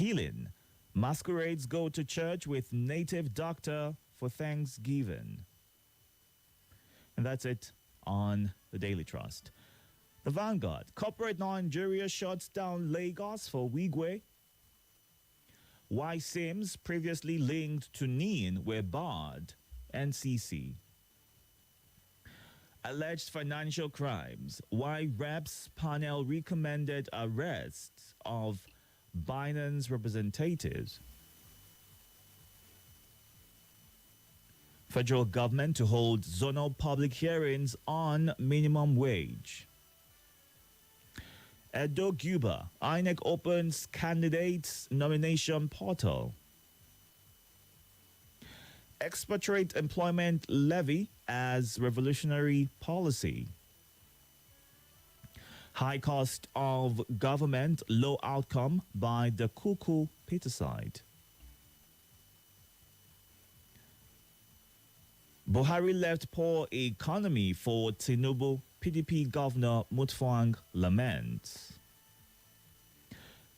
Healing. Masquerades go to church with native doctor for Thanksgiving. And that's it on the Daily Trust. The Vanguard. Corporate Nigeria shuts down Lagos for Wigwe. Why Sims previously linked to Nin were barred. NCC. Alleged financial crimes. Why Reps panel recommended arrest of Binance representatives. Federal government to hold zonal public hearings on minimum wage. Edo Cuba, INEC opens candidates nomination portal. Expatriate employment levy as revolutionary policy. High cost of government, low outcome by the Kuku pesticide. Buhari left poor economy for Tinubu. PDP Governor Mutfwang laments.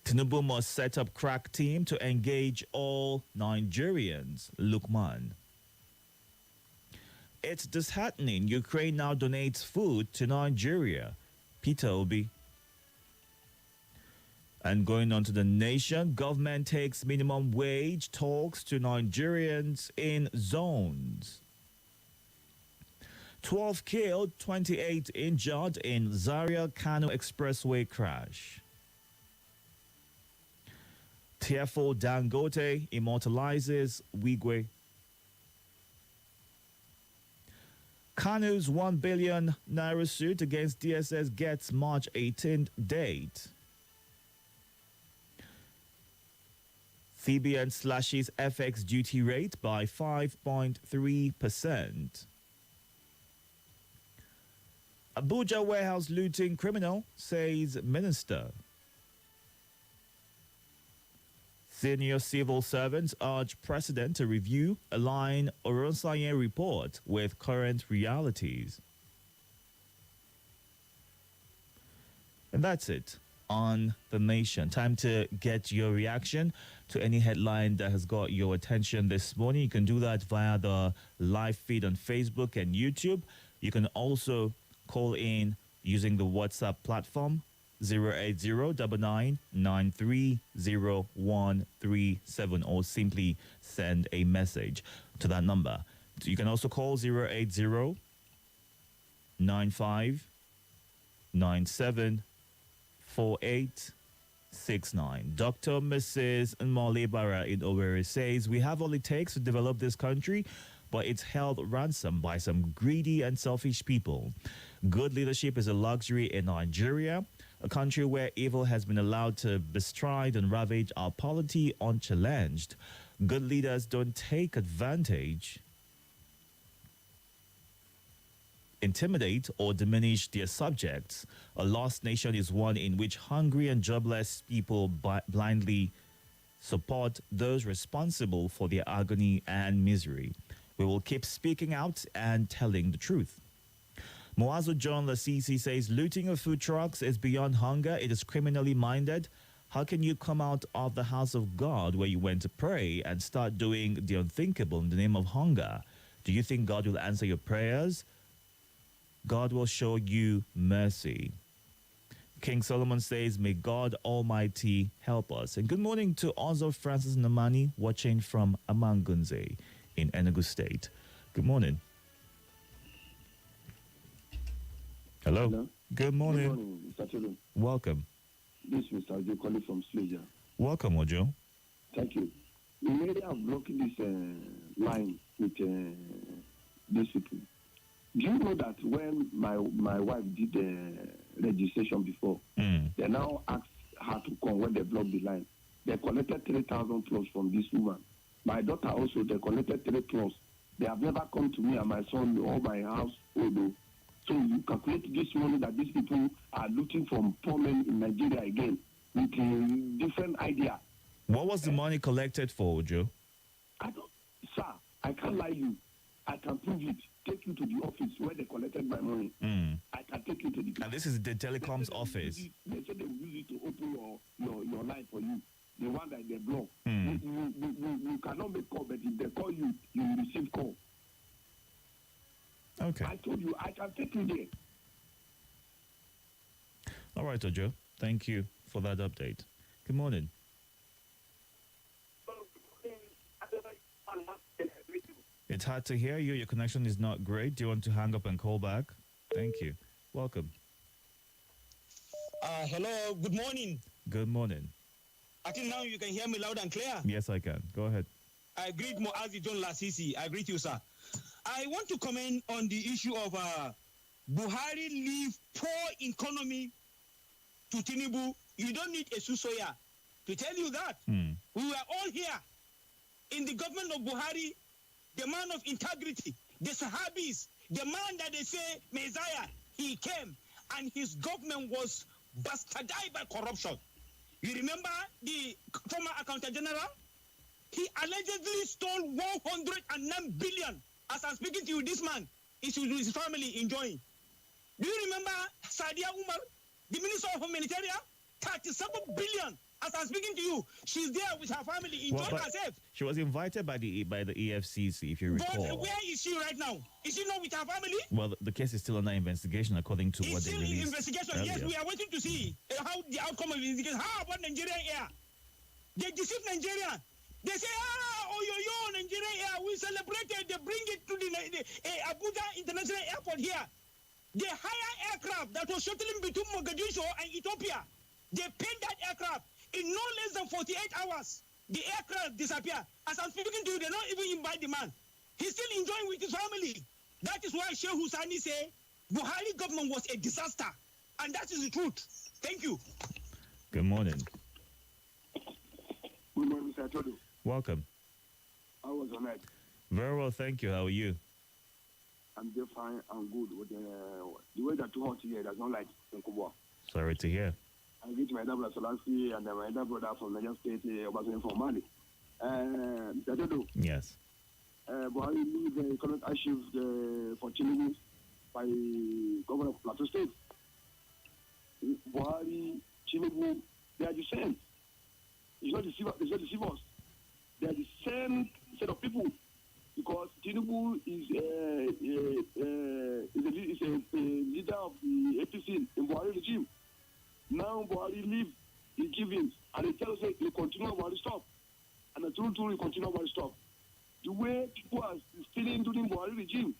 Tinubu must set up crack team to engage all Nigerians. Lukman. It's disheartening. Ukraine now donates food to Nigeria. Peter Obi. And going on to the nation, government takes minimum wage talks to Nigerians in zones. 12 killed, 28 injured in Zaria-Kano Expressway crash. Tearful Dangote immortalizes Wigwe. Kanu's 1 billion naira suit against DSS gets March 18th date. CBN slashes FX duty rate by 5.3%. Abuja warehouse looting criminal, says minister. Senior civil servants urge president to review align Oronsaye report with current realities. And that's it on The Nation. Time to get your reaction to any headline that has got your attention this morning. You can do that via the live feed on Facebook and YouTube. You can also call in using the WhatsApp platform 08099301337 or simply send a message to that number. You can also call 08095974869. Dr. Mrs. Nmole Bara in Owerri says, we have all it takes to develop this country, but it's held ransom by some greedy and selfish people. Good leadership is a luxury in Nigeria, a country where evil has been allowed to bestride and ravage our polity unchallenged. Good leaders don't take advantage, intimidate, or diminish their subjects. A lost nation is one in which hungry and jobless people blindly support those responsible for their agony and misery. We will keep speaking out and telling the truth. Moazu John Lasisi says, looting of food trucks is beyond hunger. It is criminally minded. How can you come out of the house of God where you went to pray and start doing the unthinkable in the name of hunger? Do you think God will answer your prayers? God will show you mercy. King Solomon says, may God Almighty help us. And good morning to Ozo Francis Namani, watching from Amangunze in Enugu State. Good morning. Hello. Hello. Good morning. Good morning, Mr. Chilo. Welcome. This is Mr. Ojo calling from Slager. Welcome, Ojo. Thank you. The media are blocking this line with these people. Do you know that when my wife did the registration before, they now asked her to come when they blocked the line. They collected 3,000 plus from this woman. My daughter also, they collected 3 plus. They have never come to me and my son or my house. So you calculate this money that these people are looting from poor men in Nigeria again with a different idea. What was the money collected for, Ojo? Sir, I can't lie you. I can prove it. Take you to the office where they collected my money. I can take you to the... And this is the telecoms office. They said they will use it to open your line for you. the one that they block. Mm. You cannot make call, but if they call you, you will receive call. Okay. I told you, I can take you there. All right, Ojo. Thank you for that update. Good morning. It's hard to hear you. Your connection is not great. Do you want to hang up and call back? Thank you. Welcome. Hello, good morning. Good morning. I think now you can hear me loud and clear. Yes, I can. Go ahead. I greet Moazi John Lasisi. I greet you, sir. I want to comment on the issue of Buhari leave poor economy to Tinubu. You don't need a Susoya to tell you that. Mm. We were all here in the government of Buhari, the man of integrity, the Sahabis, the man that they say Messiah. He came and his government was bastardized by corruption. You remember the former accountant general? He allegedly stole 109 billion. As I'm speaking to you, this man is with his family enjoying. Do you remember Sadia Umar, the minister of humanitarian? 37 billion. As I'm speaking to you, she's there with her family enjoying herself. She was invited by the EFCC, if you recall. But where is she right now? Is she not with her family? Well, the case is still under investigation, according to what they released. It's still investigation. Earlier. Yes, we are waiting to see how the outcome of the investigation. How about Nigerian Air? They deceived Nigeria. They say, Nigerian Air, we celebrated. They bring it to the Abuja International Airport here. They hire aircraft that was shuttling between Mogadishu and Ethiopia. They paid that aircraft. In no less than 48 hours, the aircraft disappeared. As I'm speaking to you, they don't even invite the man. He's still enjoying with his family. That is why Sheikh Husani say Buhari government was a disaster. And that is the truth. Thank you. Good morning. Good morning, Mr. Itodo. Welcome. How was your night? Very well, thank you. How are you? I'm just fine and good. With the weather too hot here, does not like in Kubwa. Sorry to hear. I greet my elder brother Solansi and my elder brother from Niger State, Obasanjo from Mali. Mr. Itodo. Yes. Buhari leave the economic issues for Tinubu by governor of Plateau State. Buhari, Tinubu, they are the same. It's not deceivers. They are the same set of people because Tinubu is a leader of the APC in Buhari regime. Now Buhari leave, he give in, and they tell us he continue Buhari stop. And the truth he continue Buhari stop. The way people are stealing during Buhari regime,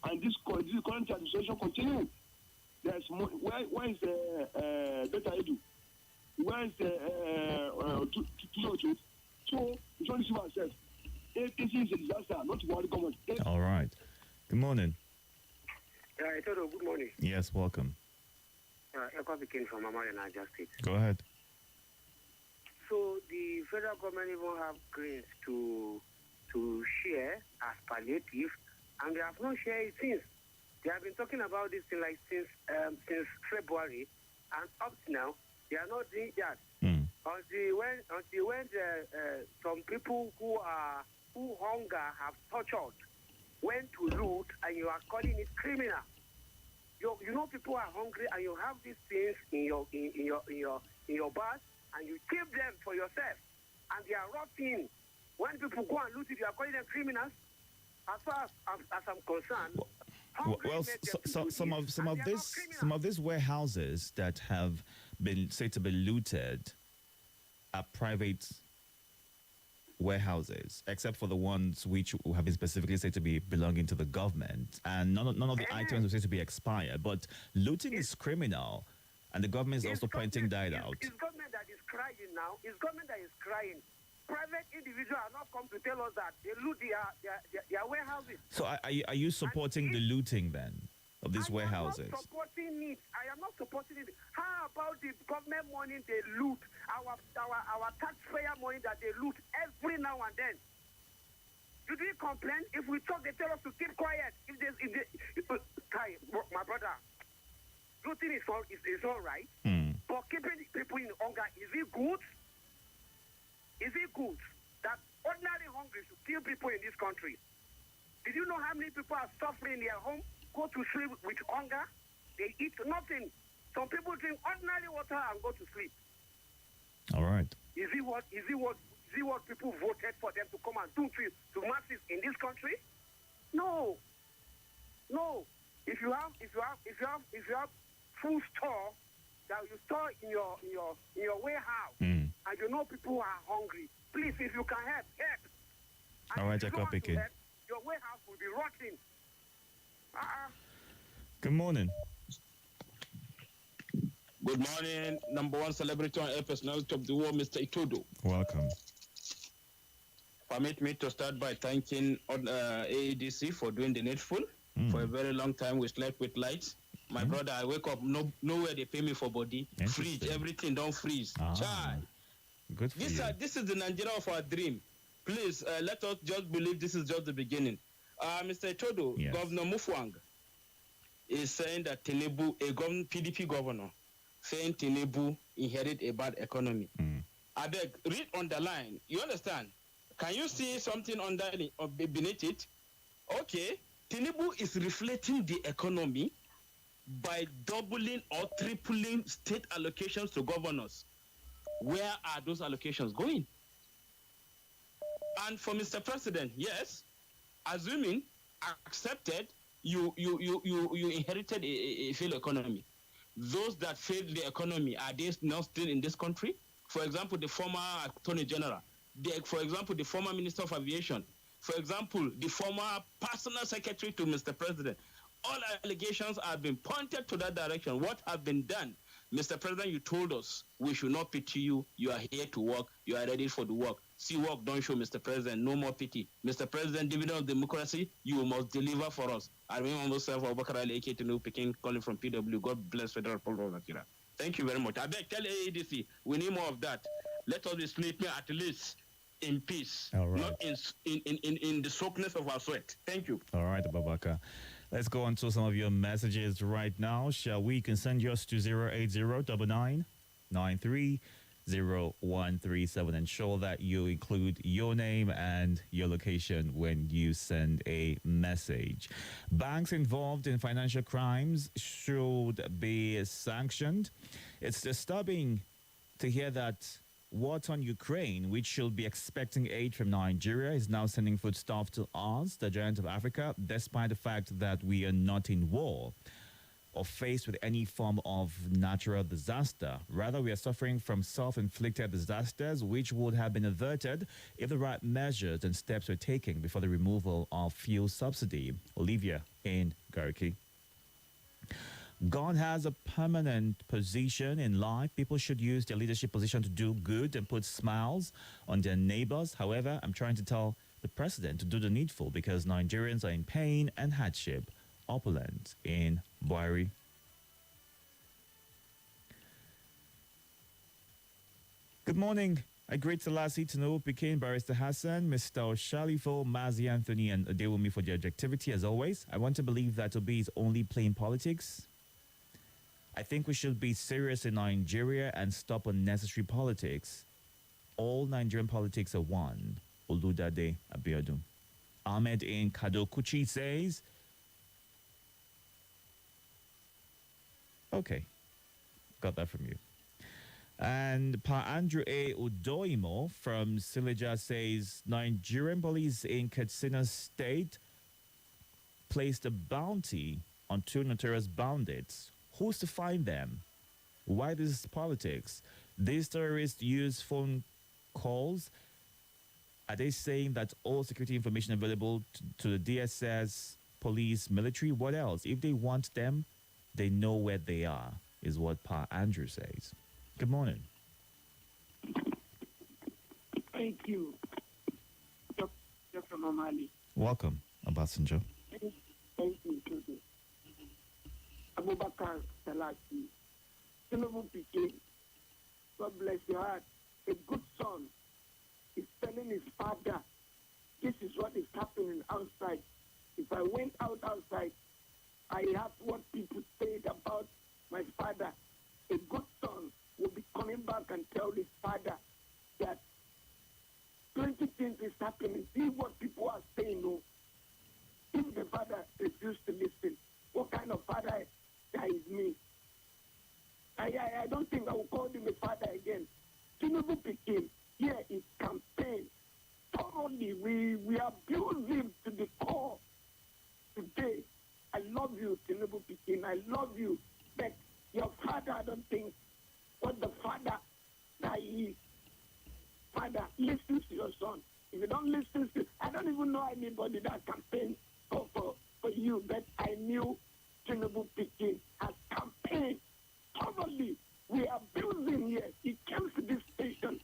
and this current administration continue, there's more, where is Beta Edu? Where is the So we try to see ourselves. APC is a disaster, not Buhari government. All right. Good morning. Itodo, good morning. Yes, welcome. Eko Pikin from Amari, Niger State. Go ahead. So the federal government even have greens to share as palliative, and they have not shared it since. They have been talking about this thing like since February, and up to now they are not doing that. Mm. Until when some people who hunger have tortured went to loot, and you are calling it criminal. You know people are hungry, and you have these things in your bag, and you keep them for yourself, and they are rotting. When people go and loot it, you are calling them criminals. As far as I'm concerned, some of these warehouses that have been said to be looted are private warehouses, except for the ones which have been specifically said to be belonging to the government, and none of the items are said to be expired. But looting is criminal, and the government is also pointing that out. It's government that is crying now. It's government that is crying. Private individuals are not come to tell us that they loot their warehouses. So are you supporting the looting then of these warehouses? I am not supporting it. I am not supporting it. How about the government money they loot, our taxpayer money that they loot every now and then? Did we complain? If we talk, they tell us to keep quiet. My brother, looting is all right. Mm. But keeping people in hunger, is it good? Is it good that ordinary hungry should kill people in this country? Did you know how many people are suffering in their home, go to sleep with hunger? They eat nothing. Some people drink ordinary water and go to sleep. All right. Is it what people voted for them to come and do to masses in this country? No. No. If you have food store that you store in your warehouse, and you know people are hungry, please, if you can help. And All right, if you don't Jacob want to Pikin. help, your warehouse will be rotting. Good morning. Good morning, number one celebrity on air personality of the world, Mr. Itodo. Welcome. Permit me to start by thanking AEDC for doing the needful. For a very long time, we slept with lights. My brother, I wake up, nowhere they pay me for body. Fridge, everything don't freeze. Child. Good for you. This is the Nigeria of our dream. Please, let us just believe this is just the beginning. Mr. Itodo, Yes. Governor Mufwang is saying that Tinubu, a PDP governor, saying Tinubu inherited a bad economy. I beg, read on the line. You understand? Can you see something underneath or beneath it? Okay, Tinubu is reflecting the economy by doubling or tripling state allocations to governors. Where are those allocations going? And for Mr. President, yes, assuming accepted, you inherited a failed economy. Those that failed the economy, are they not still in this country? For example, the former Attorney General, for example, the former Minister of Aviation, for example, the former personal secretary to Mr. President. All allegations have been pointed to that direction. What have been done? Mr. President, you told us we should not pity you. You are here to work. You are ready for the work. See work, don't show, Mr. President. No more pity. Mr. President, dividend of democracy, you must deliver for us. I remember myself, Abubakar Ali, A.K. Tinubu, Peking, calling from PW. God bless Federal Republic of Nigeria. Thank you very much. I beg, tell AADC, we need more of that. Let us be sleeping at least in peace, All right. not in the soakness of our sweat. Thank you. All right, Abubakar. Let's go on to some of your messages right now. Shall we? You can send yours to 08099930137. Ensure that you include your name and your location when you send a message. Banks involved in financial crimes should be sanctioned. It's disturbing to hear that war on Ukraine, which should be expecting aid from Nigeria, is now sending foodstuff to us, the giant of Africa, despite the fact that we are not in war or faced with any form of natural disaster. Rather, we are suffering from self-inflicted disasters, which would have been averted if the right measures and steps were taken before the removal of fuel subsidy. Olivia in Gariki. God has a permanent position in life. People should use their leadership position to do good and put smiles on their neighbors. However, I'm trying to tell the president to do the needful because Nigerians are in pain and hardship. Opulent in Buhari. Good morning. I greet Selassie Tinubu, Pekin, Barrister Hassan, Mr. Shalifo, Mazi Anthony, and Adewumi for the objectivity as always. I want to believe that Obi is only playing politics. I think we should be serious in Nigeria and stop unnecessary politics. All Nigerian politics are one. Oludade Abiodun. Ahmed in Kadokuchi says, okay, got that from you. And Pa Andrew A. Udoimo from Silija says, Nigerian police in Katsina State placed a bounty on 2 notorious bandits. Who's to find them? Why this politics? These terrorists use phone calls. Are they saying that all security information available to the DSS, police, military? What else? If they want them, they know where they are, is what Pa Andrew says. Good morning. Thank you, Dr. Mamali. Welcome, Obasanjo. Thank you, Tudu. Abubakar Salati. Tinubu Pikin. God bless your heart. A good son is telling his father, this is what is happening outside. If I went outside, I have what people said about my father. A good son will be coming back and tell his father that 20 things is happening. See what people are saying. No. If the father refused to listen, what kind of father that is me? I don't think I will call him a father again. Tinubu Pikin, father, listen to your son. If you don't listen to, I don't even know anybody that campaigns for you, but I knew Tinubu Pikin has campaigned thoroughly. We are building here. He came to this station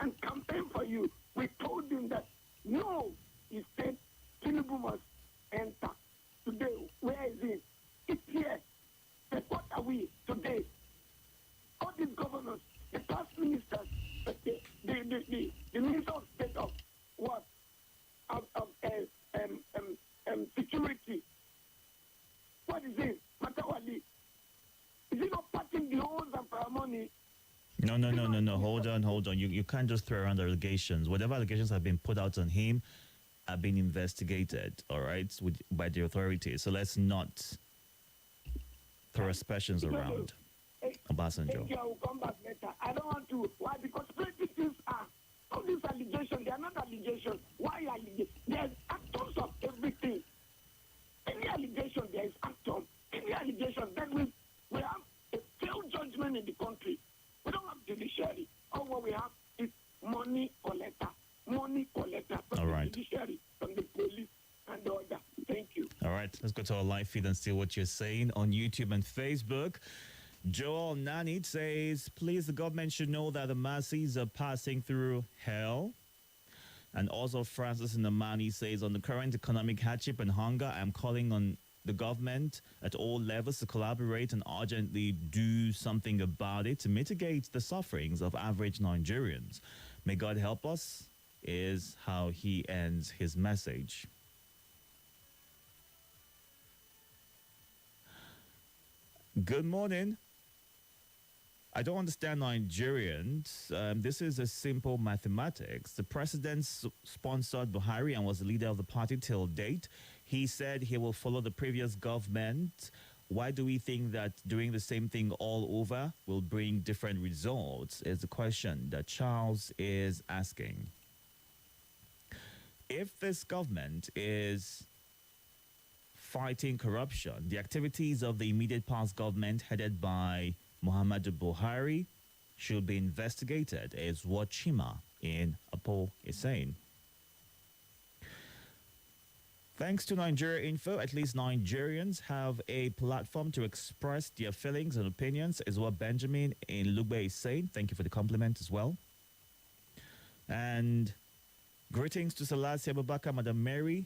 and campaigned for you. We told him that no, he said Tinubu must enter. Today, where is he? It's here. But what are we today? All these governors, the past ministers, the minister of state of what? Of security. What is it? Matawali. Is it not patching the holes and for money? No. Hold on. You can't just throw around allegations. Whatever allegations have been put out on him have been investigated, all right, by the authorities. So let's not throw aspersions around. Obasanjo. I will come back later. I don't want to. Why? Because plenty things are. All these allegations, they are not allegations. Why allegations? There's actors of everything. Any allegation, there is actor. Any allegation, then we have a failed judgment in the country. We don't have judiciary. All what we have is money collector. Money collector from All right. the judiciary, from the police, and the other. Thank you. All right, let's go to our live feed and see what you're saying on YouTube and Facebook. Joel Nanit says, please, the government should know that the masses are passing through hell. And also Francis Namani says, on the current economic hardship and hunger, I'm calling on the government at all levels to collaborate and urgently do something about it to mitigate the sufferings of average Nigerians. May God help us, is how he ends his message. Good morning. I don't understand Nigerians. This is a simple mathematics. The president sponsored Buhari and was the leader of the party till date. He said he will follow the previous government. Why do we think that doing the same thing all over will bring different results? Is the question that Charles is asking. If this government is fighting corruption, the activities of the immediate past government headed by Muhammadu Buhari should be investigated, is what Chima in Apo is saying. Thanks to Nigeria Info, at least Nigerians have a platform to express their feelings and opinions, is what Benjamin in Lugbe is saying. Thank you for the compliment as well. And greetings to Salasi Abubakar, Madam Mary,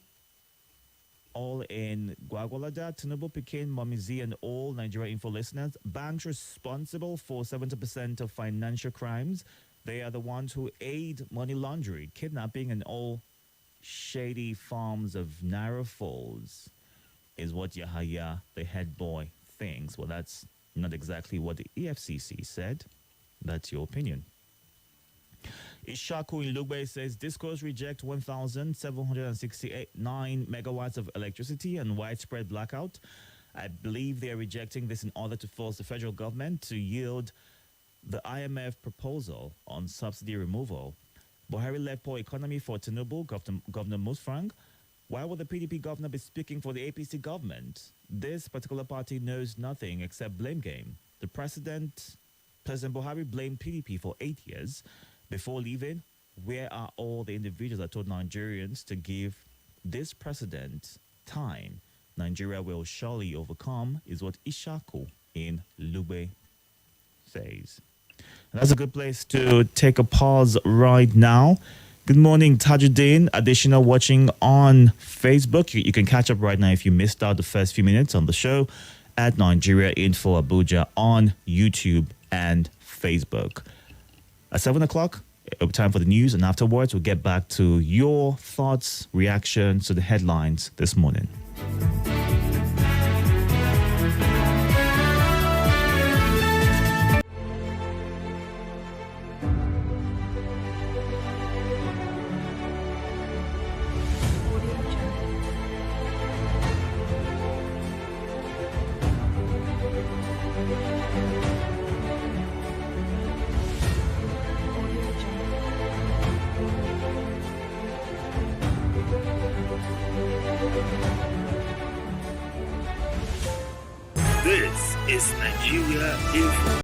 all in Gwagwalada, Tinubu Pikin, Mamizi, and all Nigeria Info listeners. Banks responsible for 70% of financial crimes. They are the ones who aid money laundering, kidnapping, and all shady forms of narrow falls, is what Yahaya, the head boy, thinks. Well, that's not exactly what the EFCC said. That's your opinion. Ishaku in Lugbe says, Discos reject 1,769 megawatts of electricity and widespread blackout. I believe they are rejecting this in order to force the federal government to yield the IMF proposal on subsidy removal. Buhari left poor economy for Tinubu, Governor Musfrang. Why would the PDP governor be speaking for the APC government? This particular party knows nothing except blame game. The President Buhari blamed PDP for 8 years. Before leaving, where are all the individuals that told Nigerians to give this president time? Nigeria will surely overcome, is what Ishaku in Lube says. And that's a good place to take a pause right now. Good morning, Tajuddin. Additional watching on Facebook. You can catch up right now if you missed out the first few minutes on the show at Nigeria Info Abuja on YouTube and Facebook. At 7 o'clock, it'll be time for the news, and afterwards, we'll get back to your thoughts, reactions to the headlines this morning. This is Nigeria Info.